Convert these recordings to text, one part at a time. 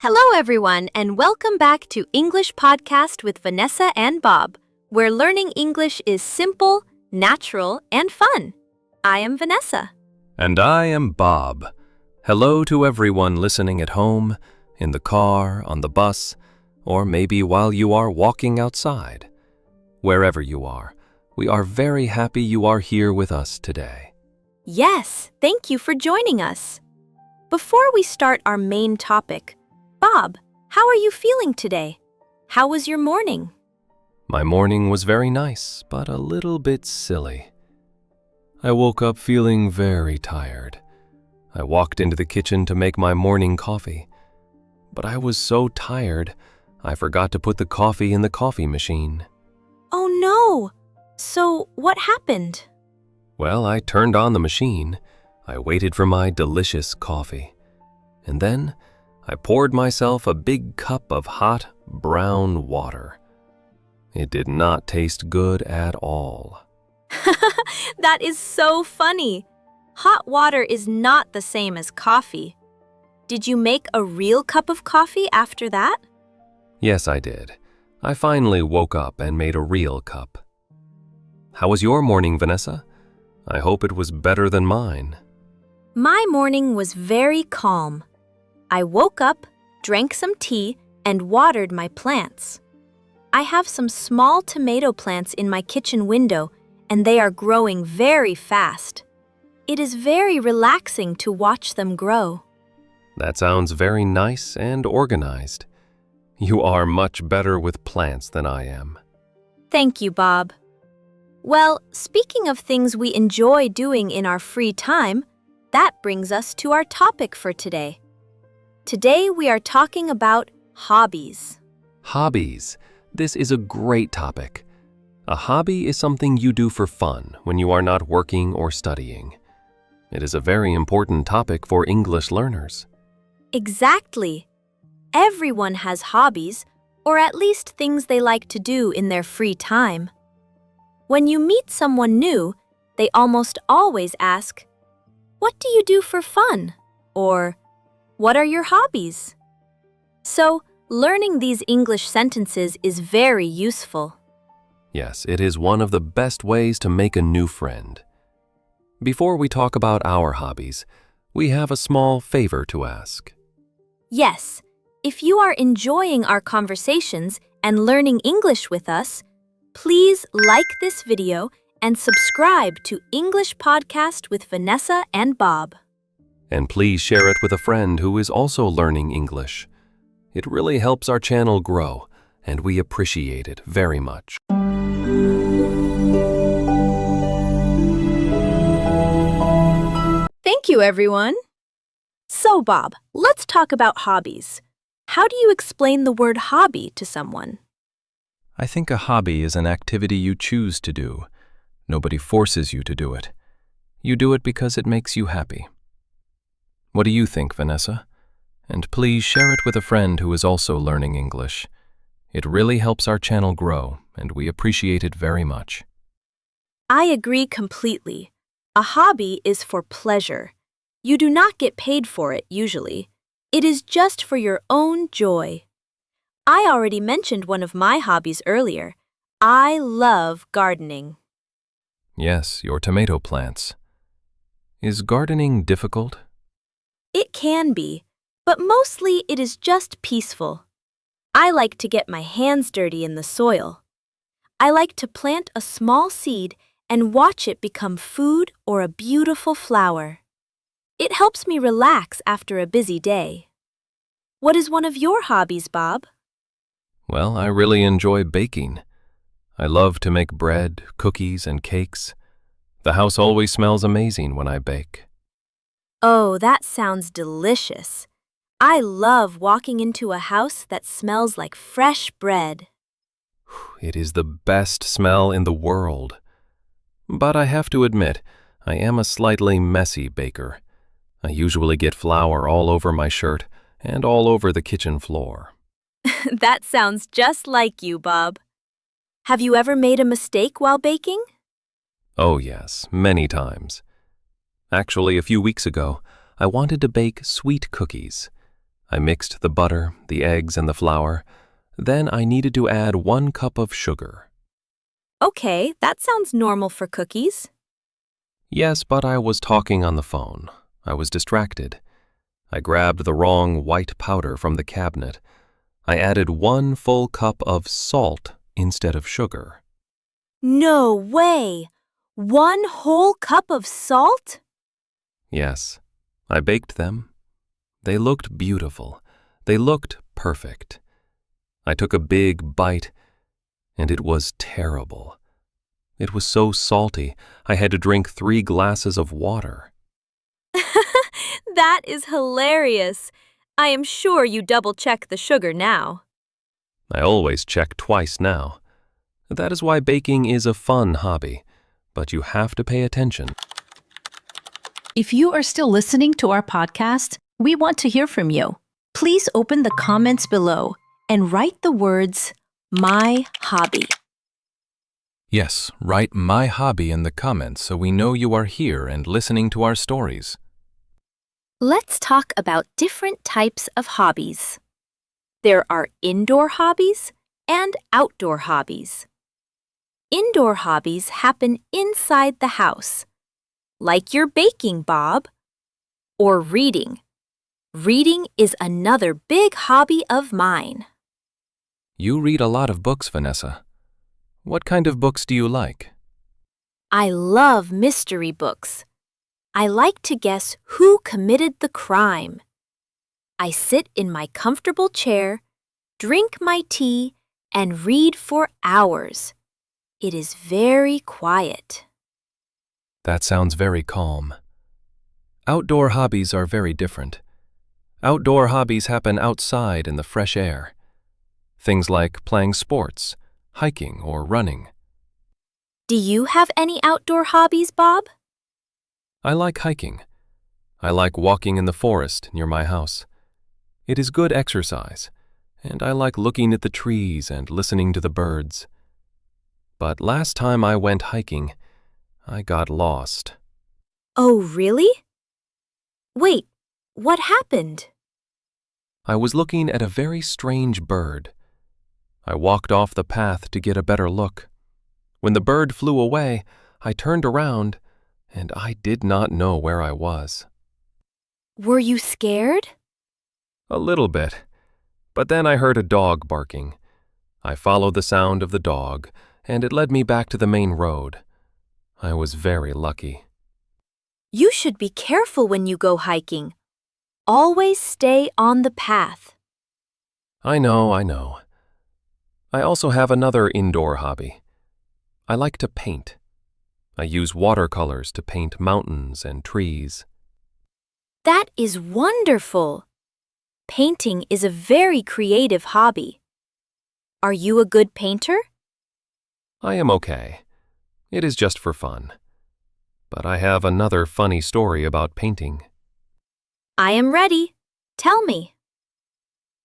Hello, everyone, and welcome back to English Podcast with Vanessa and Bob, where learning English is simple, natural, and fun. I am Vanessa. And I am Bob. Hello to everyone listening at home, in the car, on the bus, or maybe while you are walking outside. Wherever you are, we are very happy you are here with us today. Yes, thank you for joining us. Before we start our main topic, Bob, how are you feeling today? How was your morning? My morning was very nice, but a little bit silly. I woke up feeling very tired. I walked into the kitchen to make my morning coffee, but I was so tired, I forgot to put the coffee in the coffee machine. Oh no! So, what happened? Well, I turned on the machine. I waited for my delicious coffee. And then I poured myself a big cup of hot, brown water. It did not taste good at all. That is so funny. Hot water is not the same as coffee. Did you make a real cup of coffee after that? Yes, I did. I finally woke up and made a real cup. How was your morning, Vanessa? I hope it was better than mine. My morning was very calm. I woke up, drank some tea, and watered my plants. I have some small tomato plants in my kitchen window, and they are growing very fast. It is very relaxing to watch them grow. That sounds very nice and organized. You are much better with plants than I am. Thank you, Bob. Well, speaking of things we enjoy doing in our free time, that brings us to our topic for today. Today we are talking about hobbies. Hobbies. This is a great topic. A hobby is something you do for fun when you are not working or studying. It is a very important topic for English learners. Exactly. Everyone has hobbies, or at least things they like to do in their free time. When you meet someone new, they almost always ask, "What do you do for fun?" Or, "What are your hobbies?" So, learning these English sentences is very useful. Yes, it is one of the best ways to make a new friend. Before we talk about our hobbies, we have a small favor to ask. Yes, if you are enjoying our conversations and learning English with us, please like this video and subscribe to English Podcast with Vanessa and Bob. And please share it with a friend who is also learning English. It really helps our channel grow, and we appreciate it very much. Thank you, everyone. So, Bob, let's talk about hobbies. How do you explain the word hobby to someone? I think a hobby is an activity you choose to do. Nobody forces you to do it. You do it because it makes you happy. What do you think, Vanessa? And please share it with a friend who is also learning English. It really helps our channel grow, and we appreciate it very much. I agree completely. A hobby is for pleasure. You do not get paid for it usually. It is just for your own joy. I already mentioned one of my hobbies earlier. I love gardening. Yes, your tomato plants. Is gardening difficult? It can be, but mostly it is just peaceful. I like to get my hands dirty in the soil. I like to plant a small seed and watch it become food or a beautiful flower. It helps me relax after a busy day. What is one of your hobbies, Bob? Well, I really enjoy baking. I love to make bread, cookies, and cakes. The house always smells amazing when I bake. Oh, that sounds delicious. I love walking into a house that smells like fresh bread. It is the best smell in the world. But I have to admit, I am a slightly messy baker. I usually get flour all over my shirt and all over the kitchen floor. That sounds just like you, Bob. Have you ever made a mistake while baking? Oh yes, many times. Actually, a few weeks ago, I wanted to bake sweet cookies. I mixed the butter, the eggs, and the flour. Then I needed to add 1 cup of sugar. Okay, that sounds normal for cookies. Yes, but I was talking on the phone. I was distracted. I grabbed the wrong white powder from the cabinet. I added 1 full cup of salt instead of sugar. No way! 1 whole cup of salt? Yes, I baked them. They looked beautiful. They looked perfect. I took a big bite, and it was terrible. It was so salty, I had to drink 3 glasses of water. That is hilarious. I am sure you double-check the sugar now. I always check twice now. That is why baking is a fun hobby, but you have to pay attention. If you are still listening to our podcast, we want to hear from you. Please open the comments below and write the words, "My hobby." Yes, write "my hobby" in the comments so we know you are here and listening to our stories. Let's talk about different types of hobbies. There are indoor hobbies and outdoor hobbies. Indoor hobbies happen inside the house, like your baking, Bob, or reading. Reading is another big hobby of mine. You read a lot of books, Vanessa. What kind of books do you like? I love mystery books. I like to guess who committed the crime. I sit in my comfortable chair, drink my tea, and read for hours. It is very quiet. That sounds very calm. Outdoor hobbies are very different. Outdoor hobbies happen outside in the fresh air. Things like playing sports, hiking, or running. Do you have any outdoor hobbies, Bob? I like hiking. I like walking in the forest near my house. It is good exercise, and I like looking at the trees and listening to the birds. But last time I went hiking, I got lost. Oh, really? Wait, what happened? I was looking at a very strange bird. I walked off the path to get a better look. When the bird flew away, I turned around, and I did not know where I was. Were you scared? A little bit, but then I heard a dog barking. I followed the sound of the dog, and it led me back to the main road. I was very lucky. You should be careful when you go hiking. Always stay on the path. I know. I also have another indoor hobby. I like to paint. I use watercolors to paint mountains and trees. That is wonderful. Painting is a very creative hobby. Are you a good painter? I am okay. It is just for fun. But I have another funny story about painting. I am ready. Tell me.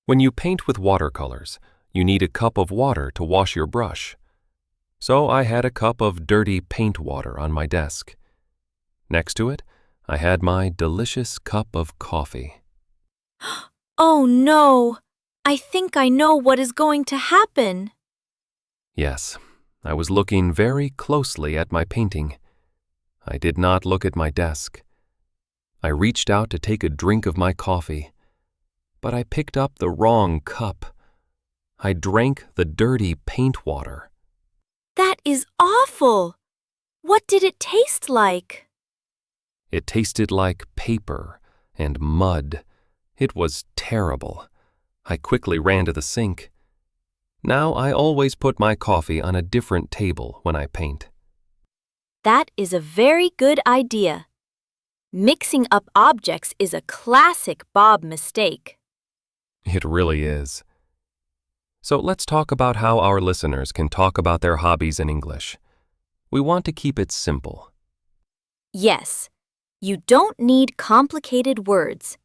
When you paint with watercolors, you need a cup of water to wash your brush. So I had a cup of dirty paint water on my desk. Next to it, I had my delicious cup of coffee. Oh no! I think I know what is going to happen. Yes, I was looking very closely at my painting. I did not look at my desk. I reached out to take a drink of my coffee, but I picked up the wrong cup. I drank the dirty paint water. That is awful. What did it taste like? It tasted like paper and mud. It was terrible. I quickly ran to the sink. Now I always put my coffee on a different table when I paint. That is a very good idea. Mixing up objects is a classic Bob mistake. It really is. So let's talk about how our listeners can talk about their hobbies in English. We want to keep it simple. Yes, you don't need complicated words.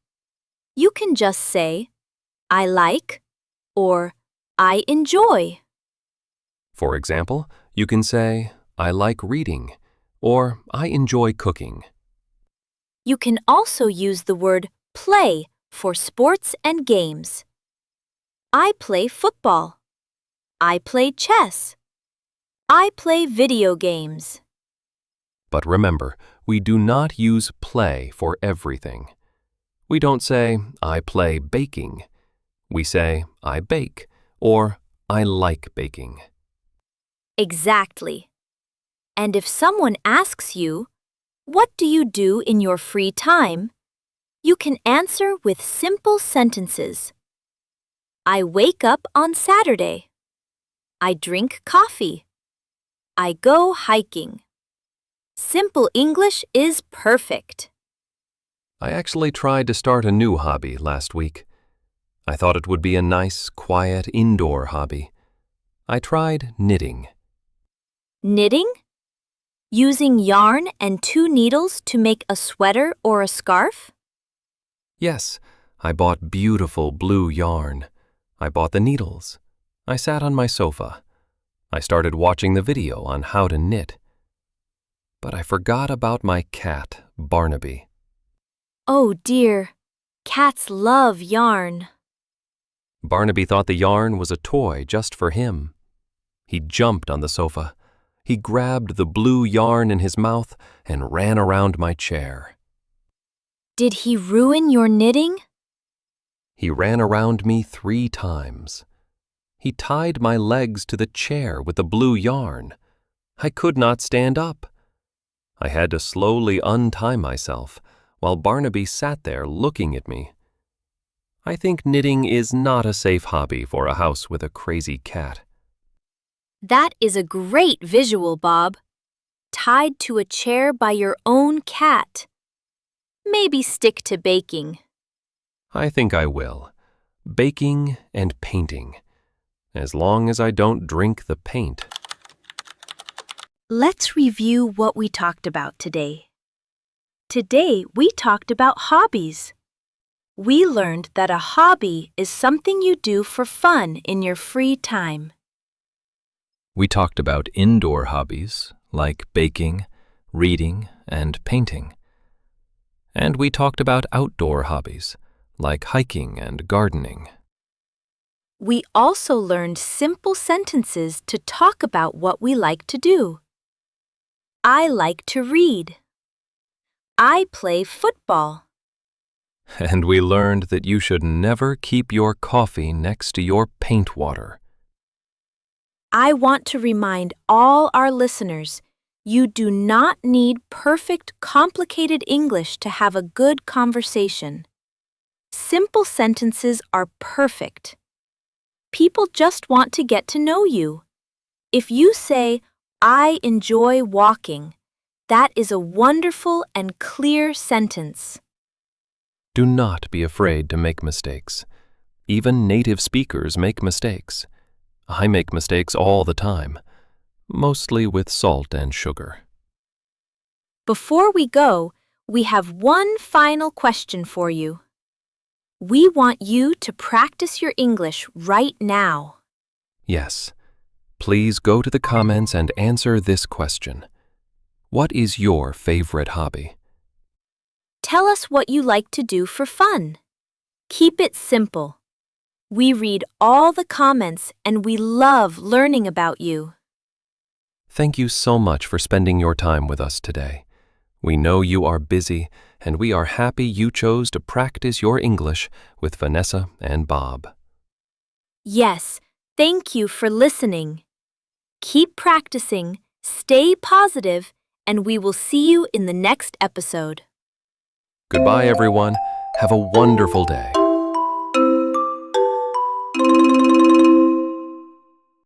You can just say, I like, or I enjoy. For example, you can say, I like reading, or I enjoy cooking. You can also use the word play for sports and games. I play football. I play chess. I play video games. But remember, we do not use play for everything. We don't say, I play baking. We say, I bake, or I like baking. Exactly. And if someone asks you, what do you do in your free time? You can answer with simple sentences. I wake up on Saturday. I drink coffee. I go hiking. Simple English is perfect. I actually tried to start a new hobby last week. I thought it would be a nice, quiet, indoor hobby. I tried knitting. Knitting? Using yarn and 2 needles to make a sweater or a scarf? Yes, I bought beautiful blue yarn. I bought the needles. I sat on my sofa. I started watching the video on how to knit. But I forgot about my cat, Barnaby. Oh dear, cats love yarn. Barnaby thought the yarn was a toy just for him. He jumped on the sofa. He grabbed the blue yarn in his mouth and ran around my chair. Did he ruin your knitting? He ran around me 3 times. He tied my legs to the chair with the blue yarn. I could not stand up. I had to slowly untie myself while Barnaby sat there looking at me. I think knitting is not a safe hobby for a house with a crazy cat. That is a great visual, Bob. Tied to a chair by your own cat. Maybe stick to baking. I think I will. Baking and painting. As long as I don't drink the paint. Let's review what we talked about today. Today, we talked about hobbies. We learned that a hobby is something you do for fun in your free time. We talked about indoor hobbies like baking, reading, and painting. And we talked about outdoor hobbies like hiking and gardening. We also learned simple sentences to talk about what we like to do. I like to read. I play football. And we learned that you should never keep your coffee next to your paint water. I want to remind all our listeners, you do not need perfect, complicated English to have a good conversation. Simple sentences are perfect. People just want to get to know you. If you say, I enjoy walking, that is a wonderful and clear sentence. Do not be afraid to make mistakes. Even native speakers make mistakes. I make mistakes all the time, mostly with salt and sugar. Before we go, we have one final question for you. We want you to practice your English right now. Yes. Please go to the comments and answer this question. What is your favorite hobby? Tell us what you like to do for fun. Keep it simple. We read all the comments and we love learning about you. Thank you so much for spending your time with us today. We know you are busy, and we are happy you chose to practice your English with Vanessa and Bob. Yes, thank you for listening. Keep practicing, stay positive, and we will see you in the next episode. Goodbye, everyone. Have a wonderful day.